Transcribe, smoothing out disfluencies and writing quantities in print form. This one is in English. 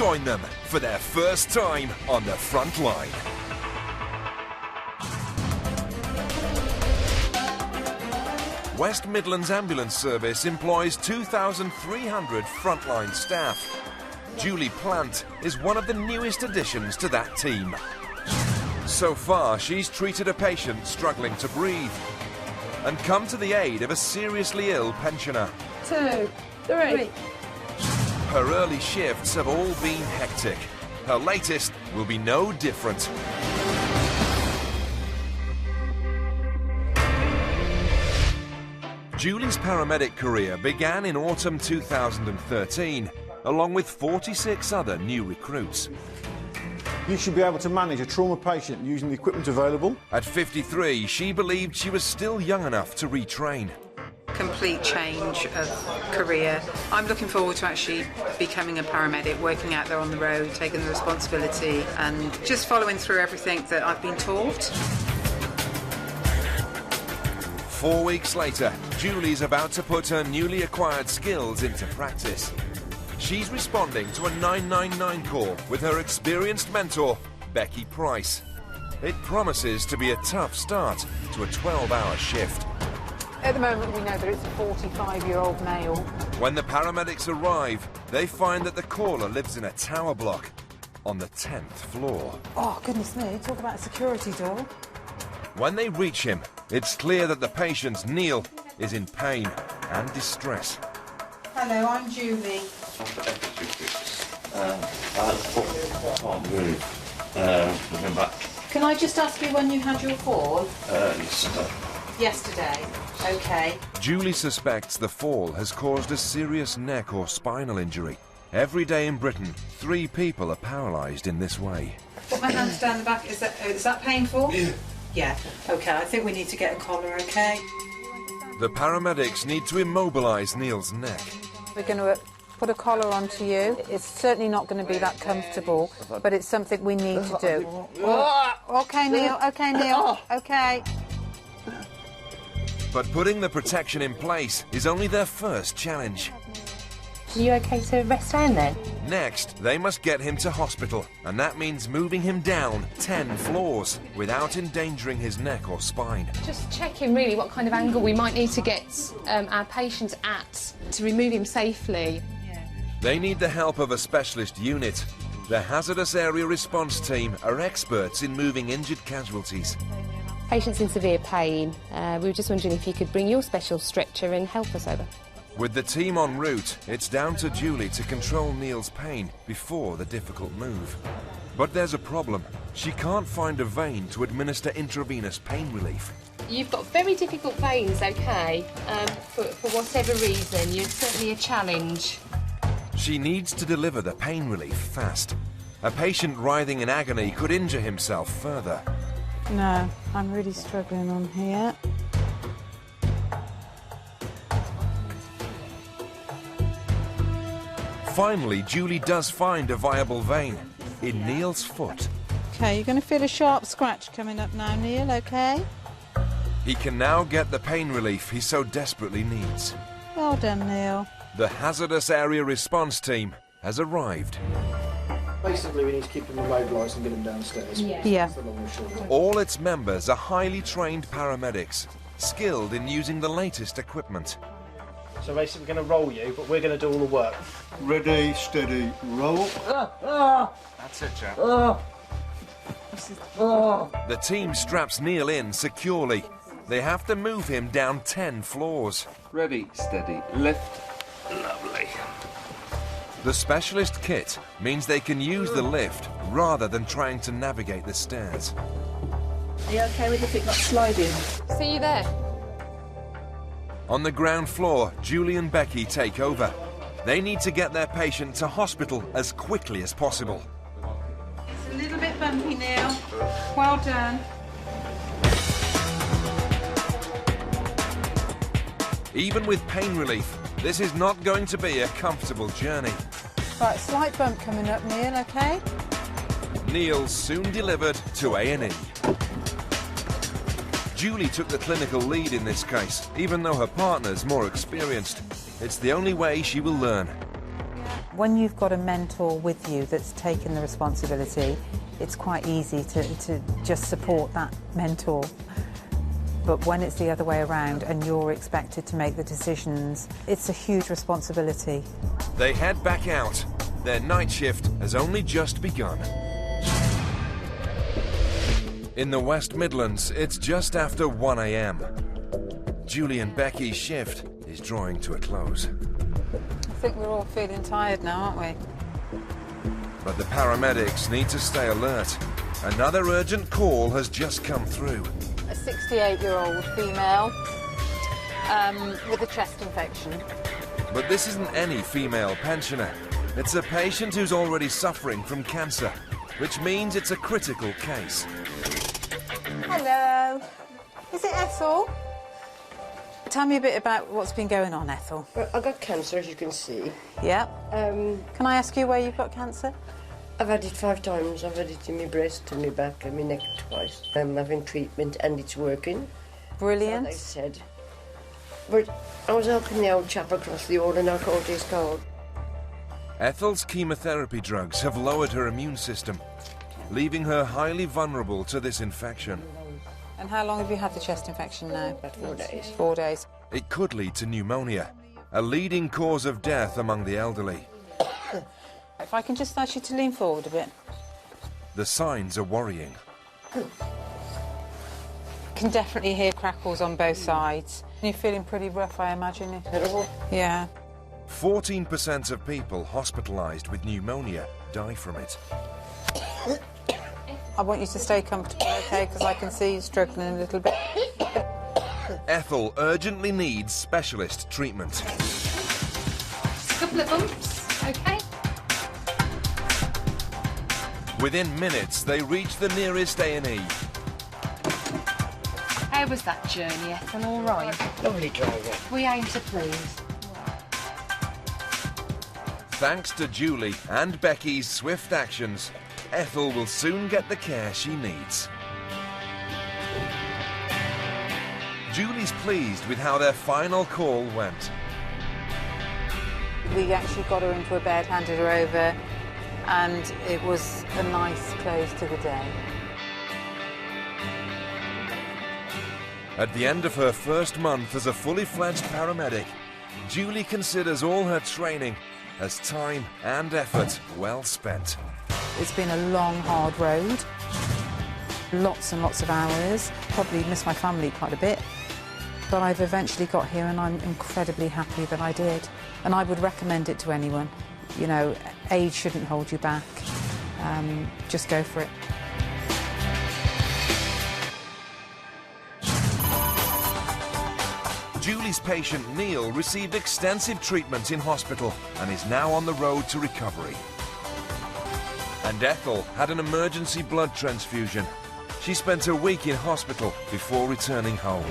join them for their first time on the front line. West Midlands Ambulance Service employs 2,300 frontline staff. Julie Plant is one of the newest additions to that team. So far, she's treated a patient struggling to breathe and come to the aid of a seriously ill pensioner. 2, 3. Her early shifts have all been hectic. Her latest will be no different. Julie's paramedic career began in autumn 2013, along with 46 other new recruits. You should be able to manage a trauma patient using the equipment available. At 53, she believed she was still young enough to retrain. Complete change of career. I'm looking forward to actually becoming a paramedic, working out there on the road, taking the responsibility and just following through everything that I've been taught. 4 weeks later, Julie's about to put her newly acquired skills into practice. She's responding to a 999 call with her experienced mentor, Becky Price. It promises to be a tough start to a 12-hour shift. At the moment, we know that it's a 45-year-old male. When the paramedics arrive, they find that the caller lives in a tower block on the 10th floor. Oh, goodness me, talk about a security door. When they reach him, it's clear that the patient, Neil, is in pain and distress. Hello, I'm Julie. Can I just ask you when you had your fall? Yesterday. Okay. Julie suspects the fall has caused a serious neck or spinal injury. Every day in Britain, 3 people are paralysed in this way. Put my hands down the back. Is that painful? Yeah. Yeah. Okay, I think we need to get a collar, okay? The paramedics need to immobilise Neil's neck. We're going to put a collar onto you. It's certainly not going to be that comfortable, but it's something we need to do. Oh, okay, Neil. Okay, Neil. Okay. But putting the protection in place is only their first challenge. Are you okay to rest down then? Next, they must get him to hospital, and that means moving him down 10 floors without endangering his neck or spine. Just checking really what kind of angle we might need to get our patient at to remove him safely. They need the help of a specialist unit. The Hazardous Area Response Team are experts in moving injured casualties. Patient's in severe pain. We were just wondering if you could bring your special stretcher and help us over. With the team en route, it's down to Julie to control Neil's pain before the difficult move. But there's a problem. She can't find a vein to administer intravenous pain relief. You've got very difficult veins, okay, for whatever reason. You're certainly a challenge. She needs to deliver the pain relief fast. A patient writhing in agony could injure himself further. No, I'm really struggling on here. Finally, Julie does find a viable vein in Neil's foot. Okay, you're going to feel a sharp scratch coming up now, Neil, okay? He can now get the pain relief he so desperately needs. Well done, Neil. The Hazardous Area Response Team has arrived. Basically, we need to keep him immobilised and get him downstairs. Yeah. That's the long and short of it. All its members are highly trained paramedics, skilled in using the latest equipment. So basically, we're going to roll you, but we're going to do all the work. Ready, steady, roll. That's it, chap. The team straps Neil in securely. They have to move him down 10 floors. Ready, steady, lift. Lovely. The specialist kit means they can use the lift rather than trying to navigate the stairs. Are you okay with the feet not sliding? See you there. On the ground floor, Julie and Becky take over. They need to get their patient to hospital as quickly as possible. It's a little bit bumpy now. Well done. Even with pain relief, this is not going to be a comfortable journey. Right, slight bump coming up, Neil, okay? Neil's soon delivered to A&E. Julie took the clinical lead in this case, even though her partner's more experienced. It's the only way she will learn. When you've got a mentor with you that's taken the responsibility, it's quite easy to just support that mentor. But when it's the other way around and you're expected to make the decisions, it's a huge responsibility. They head back out. Their night shift has only just begun. In the West Midlands, it's just after 1 a.m. Julie and Becky's shift is drawing to a close. I think we're all feeling tired now, aren't we? But the paramedics need to stay alert. Another urgent call has just come through. A 68-year-old female with a chest infection. But this isn't any female pensioner. It's a patient who's already suffering from cancer, which means it's a critical case. Hello. Is it Ethel? Tell me a bit about what's been going on, Ethel. Well, I got cancer, as you can see. Yeah. Can I ask you where you've got cancer? I've had it 5 times. I've had it in my breast, in my back, and my neck twice. I'm having treatment, and it's working. Brilliant. So they said. But I was helping the old chap across the order, and I caught his cold. Ethel's chemotherapy drugs have lowered her immune system, leaving her highly vulnerable to this infection. And how long have you had the chest infection now? About 4 days. 4 days. It could lead to pneumonia, a leading cause of death among the elderly. If I can just ask you to lean forward a bit. The signs are worrying. Can definitely hear crackles on both sides. You're feeling pretty rough, I imagine. Terrible. Yeah. 14% of people hospitalised with pneumonia die from it. I want you to stay comfortable, OK, because I can see you struggling a little bit. Ethel urgently needs specialist treatment. Just a couple of bumps, OK? Within minutes, they reach the nearest A&E. How was that journey, Ethel? All right? Lovely driver. We aim to please. Thanks to Julie and Becky's swift actions, Ethel will soon get the care she needs. Julie's pleased with how their final call went. We actually got her into a bed, handed her over, and it was a nice close to the day. At the end of her first month as a fully fledged paramedic, Julie considers all her training as time and effort well spent. It's been a long, hard road. Lots and lots of hours. Probably missed my family quite a bit. But I've eventually got here and I'm incredibly happy that I did. And I would recommend it to anyone. You know, age shouldn't hold you back. Just go for it. Julie's patient Neil received extensive treatment in hospital and is now on the road to recovery. And Ethel had an emergency blood transfusion. She spent a week in hospital before returning home.